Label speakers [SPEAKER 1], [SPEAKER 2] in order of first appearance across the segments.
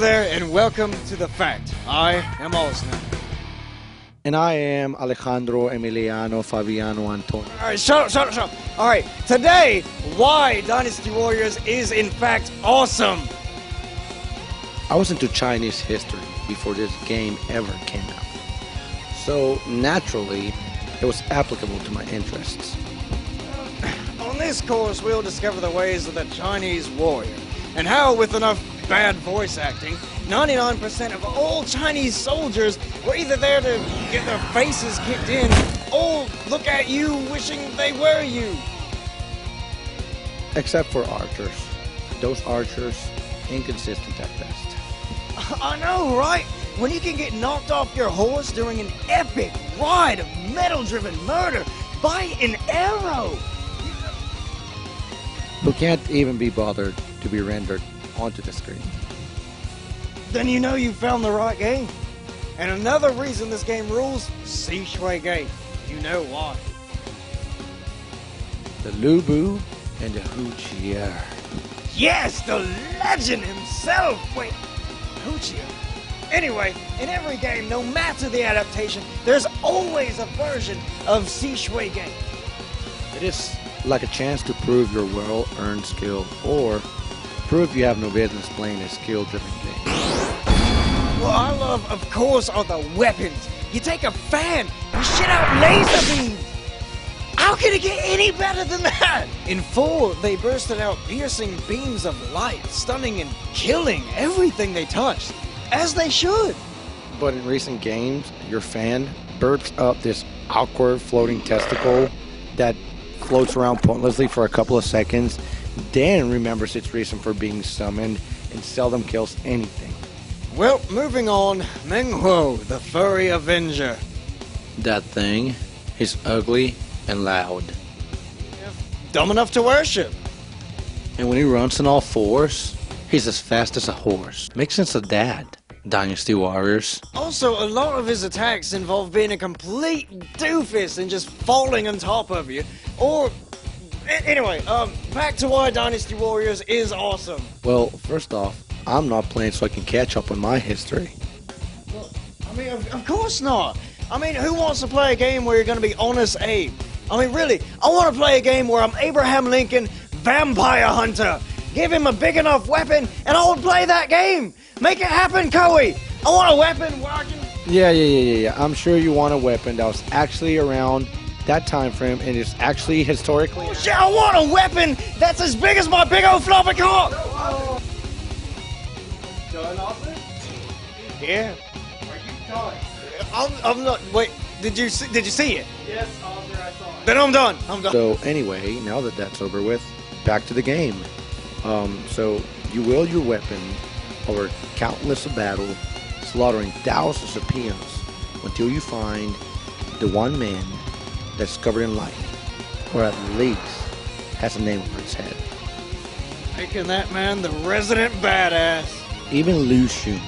[SPEAKER 1] there, and welcome to The Fact. I am Ozner.
[SPEAKER 2] And I am Alejandro Emiliano Fabiano Antonio.
[SPEAKER 1] Alright, shut up. Alright, today, why Dynasty Warriors is in fact awesome.
[SPEAKER 2] I was into Chinese history before this game ever came out. So, naturally, it was applicable to my interests.
[SPEAKER 1] On this course, we'll discover the ways of the Chinese warrior, and how, with enough bad voice acting, 99% of all Chinese soldiers were either there to get their faces kicked in, or look at you wishing they were you.
[SPEAKER 2] Except for archers. Those archers, inconsistent at best.
[SPEAKER 1] I know, right? When you can get knocked off your horse during an epic ride of metal-driven murder by an arrow.
[SPEAKER 2] Who can't even be bothered to be rendered onto the screen.
[SPEAKER 1] Then you know you found the right game. And another reason this game rules, Si Shui Gate. You know why.
[SPEAKER 2] The Lubu and the Hoochier.
[SPEAKER 1] Yes, the legend himself! Wait, Hoochier? Anyway, in every game, no matter the adaptation, there's always a version of Si Shui Gate.
[SPEAKER 2] It is like a chance to prove your well-earned skill, or prove you have no business playing a skill-driven game.
[SPEAKER 1] What I love, of course, are the weapons. You take a fan, you shit out laser beams. How can it get any better than that? In 4, they bursted out piercing beams of light, stunning and killing everything they touched, as they should.
[SPEAKER 2] But in recent games, your fan burps up this awkward floating testicle that floats around pointlessly for a couple of seconds, then remembers its reason for being summoned and seldom kills anything.
[SPEAKER 1] Well, moving on, Meng Huo, the furry avenger.
[SPEAKER 2] That thing is ugly and loud.
[SPEAKER 1] Dumb enough to worship.
[SPEAKER 2] And when he runs on all fours, he's as fast as a horse. Makes sense of that, Dynasty Warriors.
[SPEAKER 1] Also, a lot of his attacks involve being a complete doofus and just falling on top of you. Or, anyway, back to why Dynasty Warriors is awesome.
[SPEAKER 2] Well, first off, I'm not playing so I can catch up on my history.
[SPEAKER 1] Well, I mean, of course not. I mean, who wants to play a game where you're going to be honest Abe? I mean, really, I want to play a game where I'm Abraham Lincoln, vampire hunter. Give him a big enough weapon, and I would play that game. Make it happen, Coey. I want a weapon where I can...
[SPEAKER 2] Yeah. I'm sure you want a weapon that was actually around that time frame and is actually historically...
[SPEAKER 1] Oh, shit, I want a weapon that's as big as my big old floppy cock.
[SPEAKER 3] Done, Austin?
[SPEAKER 1] Yeah.
[SPEAKER 3] Are you done?
[SPEAKER 1] I'm not... Wait, did you see it?
[SPEAKER 3] Yes, Oscar, I saw it.
[SPEAKER 1] Then I'm done.
[SPEAKER 2] So anyway, now that that's over with, back to the game. So you wield your weapon over countless of battles, slaughtering thousands of peons until you find the one man that's covered in light, or at least has a name over his head.
[SPEAKER 1] Making that man the resident badass.
[SPEAKER 2] Even Lu Xun,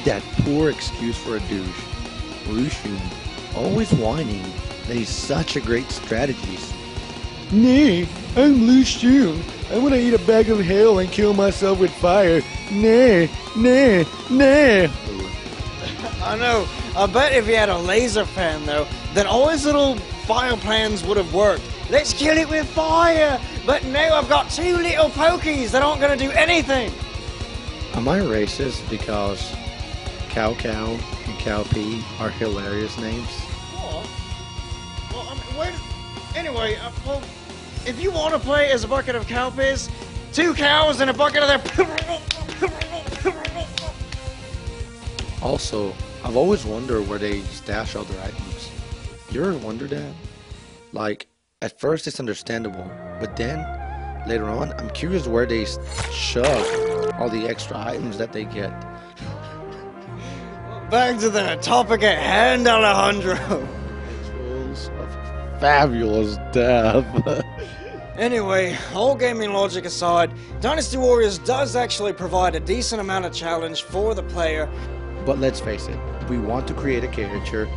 [SPEAKER 2] that poor excuse for a douche. Lu Xun, always whining that he's such a great strategist. Nay, I'm Lu Xun. I want to eat a bag of hail and kill myself with fire. Nay.
[SPEAKER 1] I know. I bet if he had a laser fan, though, then all his little fire plans would have worked. Let's kill it with fire! But now I've got 2 little pokies that aren't going to do anything!
[SPEAKER 2] Am I racist because Cow Cow and Cow P are hilarious names?
[SPEAKER 1] What? Well, I mean, where... Anyway, well, if you want to play as a bucket of cow piss, 2 cows and a bucket of their...
[SPEAKER 2] Also, I've always wondered where they stash all their items. You ever wondered that? Like, at first it's understandable, but then, later on, I'm curious where they shove all the extra items that they get.
[SPEAKER 1] Back to the topic at hand, Alejandro.
[SPEAKER 2] Rituals of fabulous death.
[SPEAKER 1] Anyway, all gaming logic aside, Dynasty Warriors does actually provide a decent amount of challenge for the player.
[SPEAKER 2] But let's face it, if we want to create a character,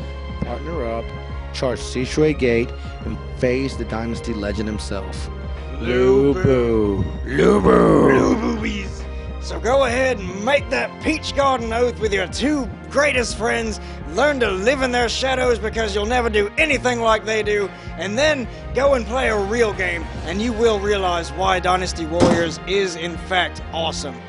[SPEAKER 2] partner up, charge Si Shui Gate, and face the Dynasty legend himself. Lubu.
[SPEAKER 1] Blue boobies. So go ahead and make that Peach Garden oath with your two greatest friends. Learn to live in their shadows because you'll never do anything like they do. And then go and play a real game, and you will realize why Dynasty Warriors is in fact awesome.